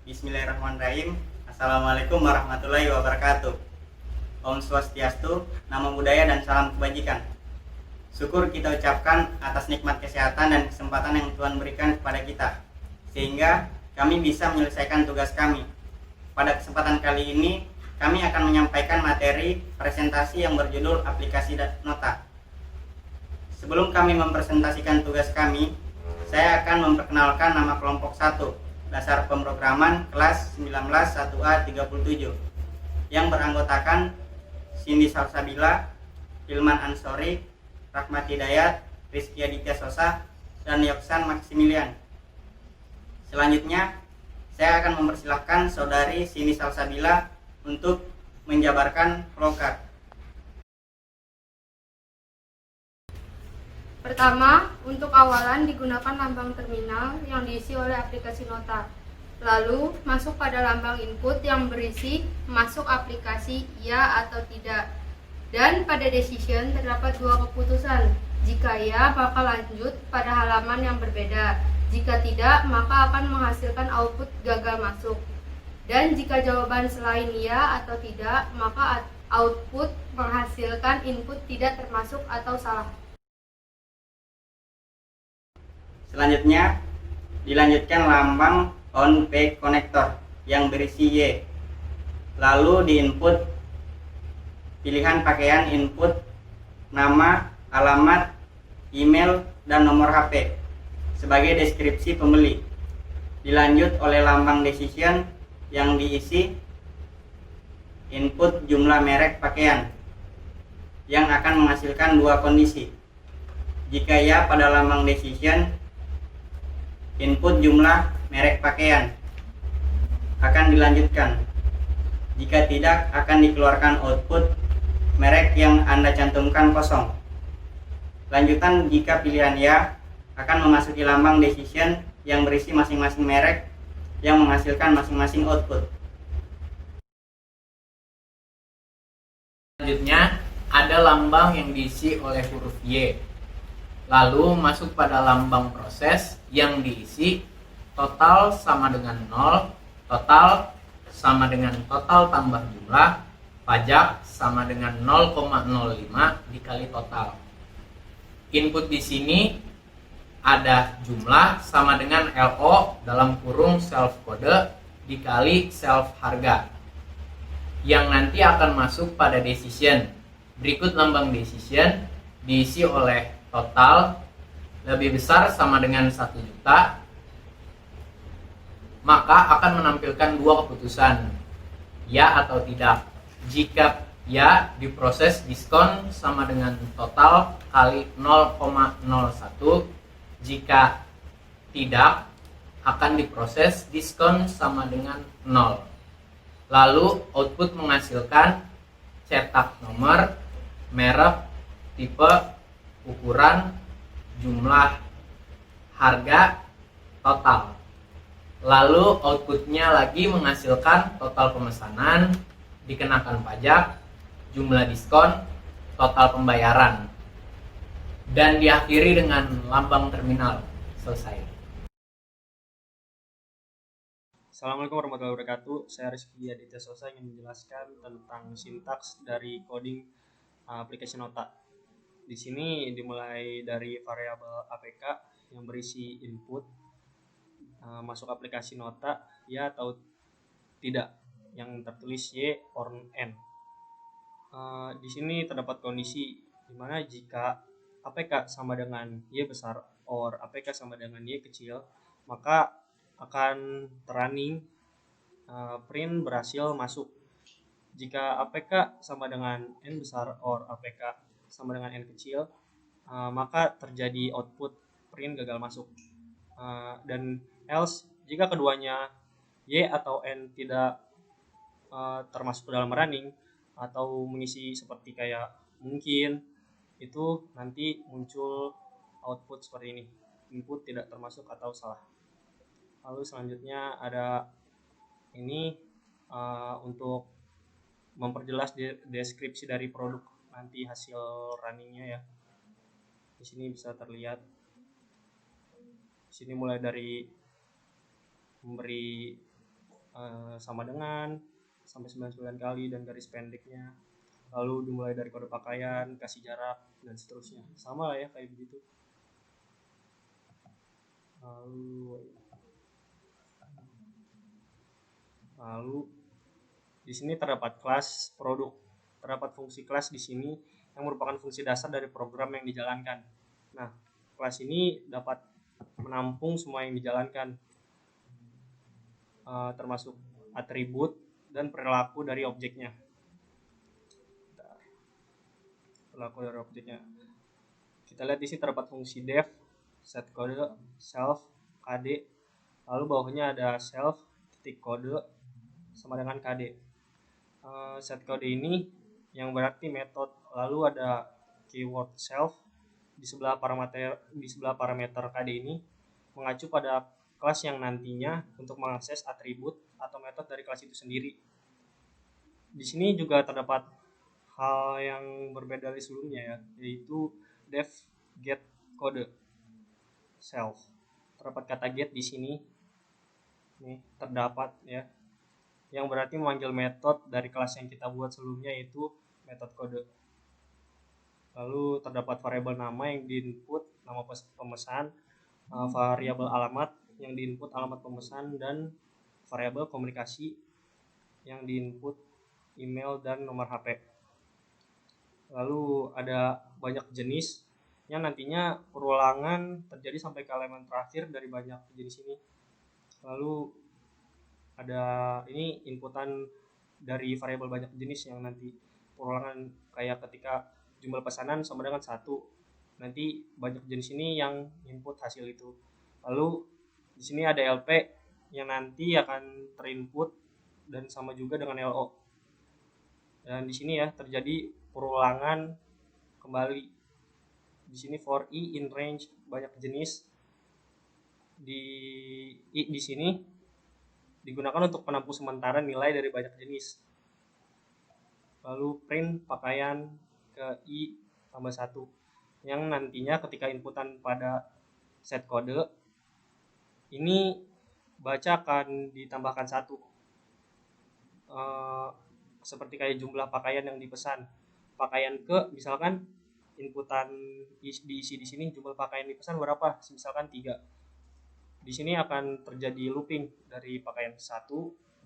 Bismillahirrahmanirrahim. Assalamualaikum warahmatullahi wabarakatuh. Om Swastiastu, Namo Buddhaya dan salam kebajikan. Syukur kita ucapkan atas nikmat kesehatan dan kesempatan yang Tuhan berikan kepada kita, sehingga kami bisa menyelesaikan tugas kami. Pada kesempatan kali ini, kami akan menyampaikan materi presentasi yang berjudul aplikasi nota. Sebelum kami mempresentasikan tugas kami, saya akan memperkenalkan nama kelompok 1, dasar pemrograman kelas 19 1A 37, yang beranggotakan Cindy Salsabila, Hilman Ansori, Rahmat Hidayat, Rizky Aditya Sosa, dan Yoksan Maximilian. Selanjutnya, saya akan mempersilahkan saudari Cindy Salsabila untuk menjabarkan flowcard. Pertama, untuk awalan digunakan lambang terminal yang diisi oleh aplikasi nota. Lalu, masuk pada lambang input yang berisi masuk aplikasi ya atau tidak. Dan pada decision terdapat dua keputusan. Jika ya, maka lanjut pada halaman yang berbeda. Jika tidak, maka akan menghasilkan output gagal masuk. Dan jika jawaban selain ya atau tidak, maka output menghasilkan input tidak termasuk atau salah. Selanjutnya, dilanjutkan lambang on page connector yang berisi Y. Lalu diinput pilihan pakaian input, nama, alamat, email, dan nomor HP sebagai deskripsi pembeli. Dilanjut oleh lambang decision yang diisi input jumlah merek pakaian yang akan menghasilkan dua kondisi. Jika ya pada lambang decision, input jumlah merek pakaian akan dilanjutkan. Jika tidak, akan dikeluarkan output merek yang Anda cantumkan kosong. Lanjutan jika pilihan ya, akan memasuki lambang decision yang berisi masing-masing merek yang menghasilkan masing-masing output. Selanjutnya, ada lambang yang diisi oleh huruf Y. Lalu masuk pada lambang proses yang diisi total sama dengan 0, total sama dengan total tambah jumlah, pajak sama dengan 0,05 dikali total. Input di sini ada jumlah sama dengan LO dalam kurung self kode dikali self harga yang nanti akan masuk pada decision. Berikut lambang decision diisi oleh total lebih besar sama dengan 1 juta, maka akan menampilkan dua keputusan, ya atau tidak. Jika ya, diproses diskon sama dengan total kali 0,01. Jika tidak, akan diproses diskon sama dengan 0. Lalu output menghasilkan cetak nomor, merek, tipe, ukuran, jumlah, harga, total. Lalu outputnya lagi menghasilkan total pemesanan, dikenakan pajak, jumlah diskon, total pembayaran. Dan diakhiri dengan lambang terminal. Selesai. Assalamualaikum warahmatullahi wabarakatuh. Saya Rizky Aditya Sosa ingin menjelaskan tentang sintaks dari coding aplikasi nota. Di sini dimulai dari variabel APK yang berisi input masuk aplikasi nota ya atau tidak yang tertulis Y or N. Di sini terdapat kondisi di mana jika APK sama dengan Y besar or APK sama dengan Y kecil, maka akan running print berhasil masuk. Jika APK sama dengan N besar or APK sama dengan N kecil, maka terjadi output print gagal masuk. Dan else jika keduanya Y atau N tidak termasuk dalam running atau mengisi seperti kayak mungkin, itu nanti muncul output seperti ini, input tidak termasuk atau salah. Lalu selanjutnya ada ini untuk memperjelas deskripsi dari produk nanti hasil runningnya ya. Di sini bisa terlihat. Di sini mulai dari memberi sama dengan sampai 99 kali dan garis pendeknya, lalu dimulai dari kode pakaian, kasih jarak, dan seterusnya. Sama lah ya kayak begitu. Lalu di sini terdapat kelas produk. Terdapat fungsi kelas di sini yang merupakan fungsi dasar dari program yang dijalankan. Nah, kelas ini dapat menampung semua yang dijalankan, termasuk atribut dan perilaku dari objeknya. Perilaku dari objeknya. Kita lihat di sini terdapat fungsi def, set kode, self, kd, lalu bawahnya ada self, titik kode, sama dengan kd. Set kode ini yang berarti metode, lalu ada keyword self di sebelah parameter kd ini mengacu pada kelas yang nantinya untuk mengakses atribut atau metode dari kelas itu sendiri. Di sini juga terdapat hal yang berbeda dari sebelumnya ya, yaitu def get kode self. Terdapat kata get di sini. Nih, terdapat ya, yang berarti memanggil metode dari kelas yang kita buat sebelumnya, yaitu metode kode. Lalu terdapat variabel nama yang diinput nama pemesan, variabel alamat yang diinput alamat pemesan, dan variabel komunikasi yang diinput email dan nomor HP. Lalu ada banyak jenis yang nantinya perulangan terjadi sampai ke elemen terakhir dari banyak jenis ini. Lalu ada ini inputan dari variabel banyak jenis yang nanti perulangan, kayak ketika jumlah pesanan sama dengan 1, nanti banyak jenis ini yang input hasil itu. Lalu di sini ada LP yang nanti akan terinput dan sama juga dengan LO. Dan di sini ya terjadi perulangan kembali. Di sini for i in range banyak jenis, di sini digunakan untuk penampung sementara nilai dari banyak jenis. Lalu print pakaian ke i tambah 1 yang nantinya ketika inputan pada set kode ini baca akan ditambahkan 1, seperti kayak jumlah pakaian yang dipesan. Pakaian ke misalkan inputan diisi di sini, jumlah pakaian dipesan berapa, misalkan 3. Di sini akan terjadi looping dari pakaian 1,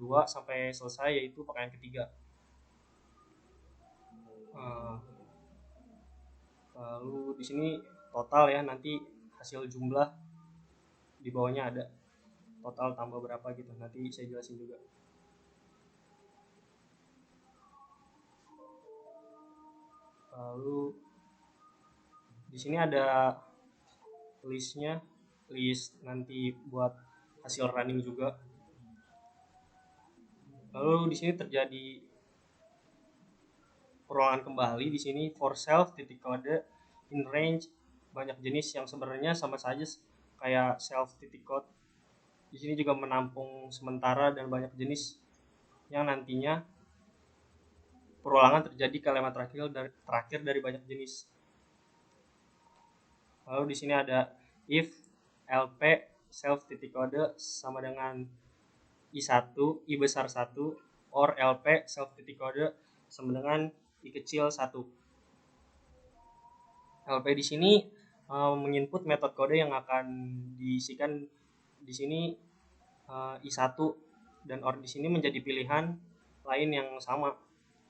2 sampai selesai, yaitu pakaian ketiga. Lalu di sini total ya, nanti hasil jumlah di bawahnya ada total tambah berapa gitu, nanti saya jelasin juga. Lalu di sini ada listnya, list nanti buat hasil running juga. Lalu di sini terjadi perulangan kembali di sini for self titik kode in range banyak jenis yang sebenarnya sama saja kayak self titik code. Di sini juga menampung sementara dan banyak jenis yang nantinya perulangan terjadi ke elemen terakhir dari banyak jenis. Lalu di sini ada if lp self titik kode sama dengan i1 i besar 1 or lp self titik kode sama dengan i kecil 1. LP di sini menginput metode kode yang akan diisikan di sini i1, dan or di sini menjadi pilihan lain yang sama.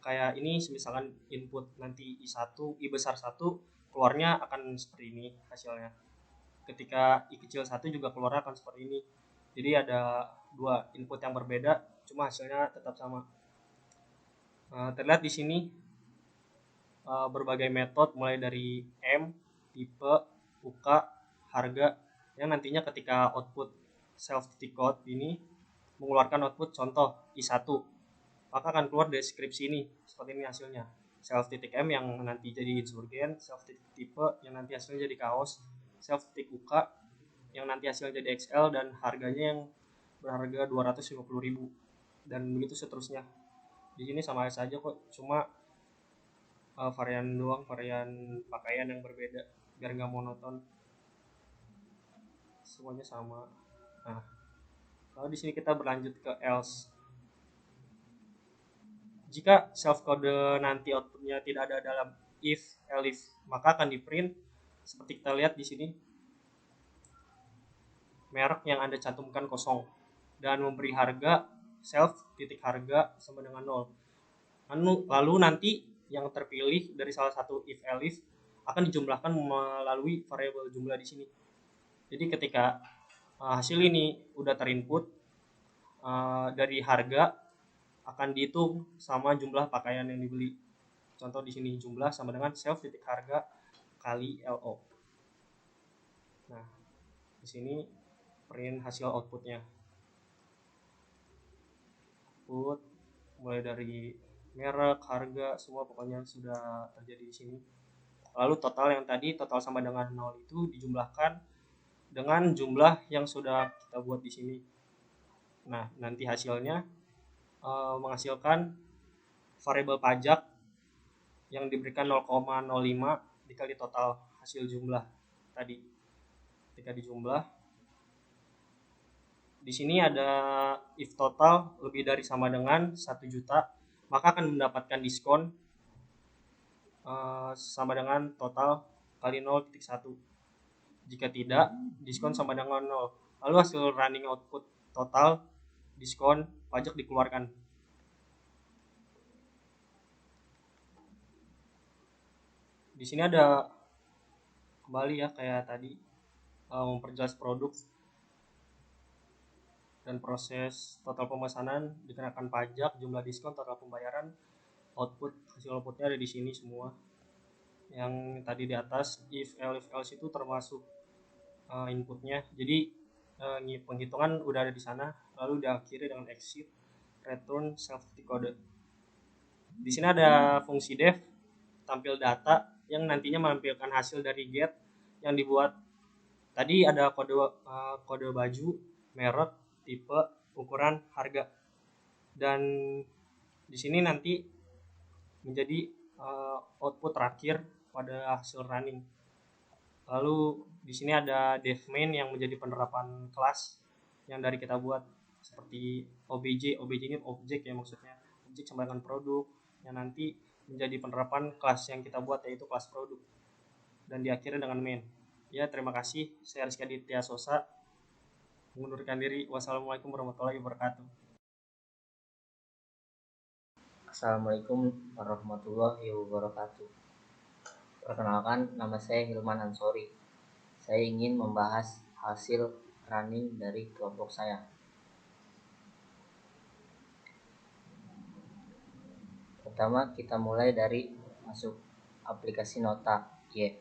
Kayak ini misalkan input nanti i1 i besar 1, keluarnya akan seperti ini hasilnya. Ketika i kecil 1 juga keluarnya akan seperti ini. Jadi ada dua input yang berbeda, cuma hasilnya tetap sama. Terlihat di sini berbagai metode mulai dari M, tipe, UK, harga, yang nantinya ketika output self titik code ini mengeluarkan output contoh i1, maka akan keluar deskripsi ini seperti ini hasilnya. Self titik M yang nanti jadi insurgen, self titik tipe yang nanti hasilnya jadi kaos, self titik UK yang nanti hasilnya jadi XL, dan harganya yang berharga 250.000, dan begitu seterusnya. Di sini sama saja kok, cuma varian doang, varian pakaian yang berbeda biar nggak monoton, semuanya sama. Nah, Lalu di sini kita berlanjut ke else. Jika self code nanti outputnya tidak ada dalam if elif, maka akan di print seperti kita lihat di sini, merek yang Anda cantumkan kosong dan memberi harga self titik harga sama dengan 0. Lalu nanti yang terpilih dari salah satu if elif akan dijumlahkan melalui variabel jumlah di sini. Jadi ketika hasil ini udah terinput, dari harga akan dihitung sama jumlah pakaian yang dibeli. Contoh di sini jumlah sama dengan self titik harga kali LO. Nah, di sini print hasil outputnya. Output mulai dari merek, harga, semua pokoknya sudah terjadi di sini. Lalu total yang tadi, total sama dengan 0 itu dijumlahkan dengan jumlah yang sudah kita buat di sini. Nah, nanti hasilnya menghasilkan variabel pajak yang diberikan 0,05 dikali total hasil jumlah tadi. Ketika dijumlah, di sini ada if total lebih dari sama dengan 1 juta, maka akan mendapatkan diskon sama dengan total kali 0,1. Jika tidak, diskon sama dengan 0. Lalu hasil running output total diskon pajak dikeluarkan. Di sini ada kembali ya kayak tadi, memperjelas produk dan proses total pemesanan, dikenakan pajak, jumlah diskon, total pembayaran, output, hasil outputnya ada di sini semua. Yang tadi di atas if elif else itu termasuk inputnya. Jadi penghitungan udah ada di sana, lalu diakhiri dengan exit return self code. Di sini ada fungsi def tampil data yang nantinya menampilkan hasil dari get yang dibuat. Tadi ada kode baju, merek, tipe, ukuran, harga. Dan di sini nanti menjadi output terakhir pada hasil running. Lalu di sini ada dev main yang menjadi penerapan kelas yang dari kita buat, seperti obj ini objek ya, maksudnya objek sama dengan produk yang nanti menjadi penerapan kelas yang kita buat, yaitu kelas produk, dan diakhiri dengan main. Ya, terima kasih. Saya Rizky Aditya Sosa mengundurkan diri. Wassalamualaikum warahmatullahi wabarakatuh. Assalamualaikum warahmatullahi wabarakatuh. Perkenalkan, nama saya Hilman Ansori. Saya ingin membahas hasil running dari kelompok saya. Pertama, kita mulai dari masuk aplikasi Nota Y.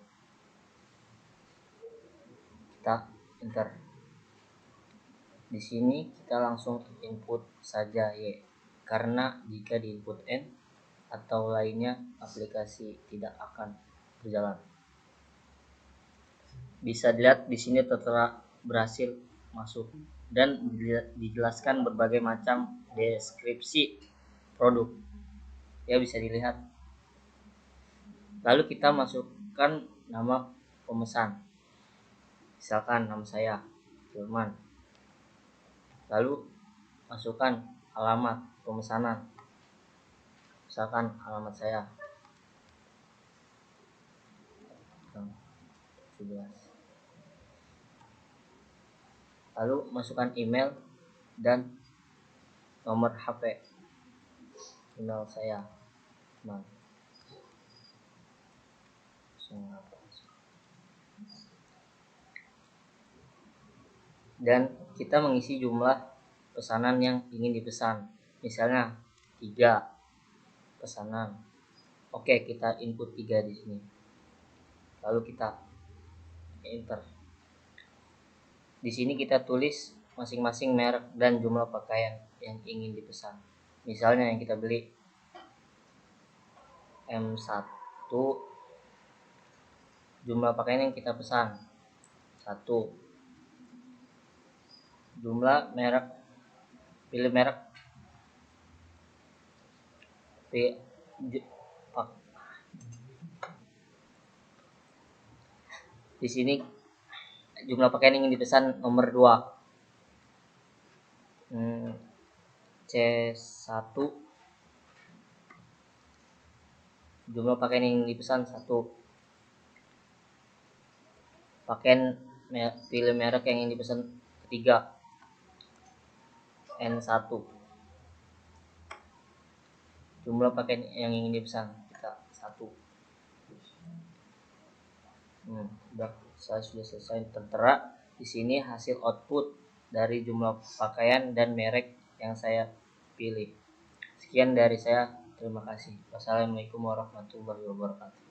Kita enter. Di sini kita langsung input saja Y, karena jika di input N atau lainnya aplikasi tidak akan berjalan. Bisa dilihat di sini tertera berhasil masuk dan dijelaskan berbagai macam deskripsi produk. Ya, bisa dilihat. Lalu kita masukkan nama pemesan. Misalkan nama saya Hilman. Lalu masukkan alamat pemesanan. Misalkan alamat saya 17. Lalu masukkan email dan nomor HP email saya. Dan kita mengisi jumlah pesanan yang ingin dipesan. Misalnya 3 pesanan. Oke, kita input 3 di sini. Lalu kita enter. Di sini kita tulis masing-masing merek dan jumlah pakaian yang ingin dipesan. Misalnya yang kita beli M1, jumlah pakaian yang kita pesan 1, jumlah merek, pilih merek, di sini jumlah pakaian yang ingin dipesan nomor 2. C1, jumlah pakaian yang dipesan 1. Pilih merek yang ingin dipesan ketiga, N1. Jumlah pakaian yang ingin dipesan kita 1. Udah, saya sudah selesai tertera di sini hasil output dari jumlah pakaian dan merek yang saya pilih. Sekian dari saya, terima kasih. Wassalamualaikum warahmatullahi wabarakatuh.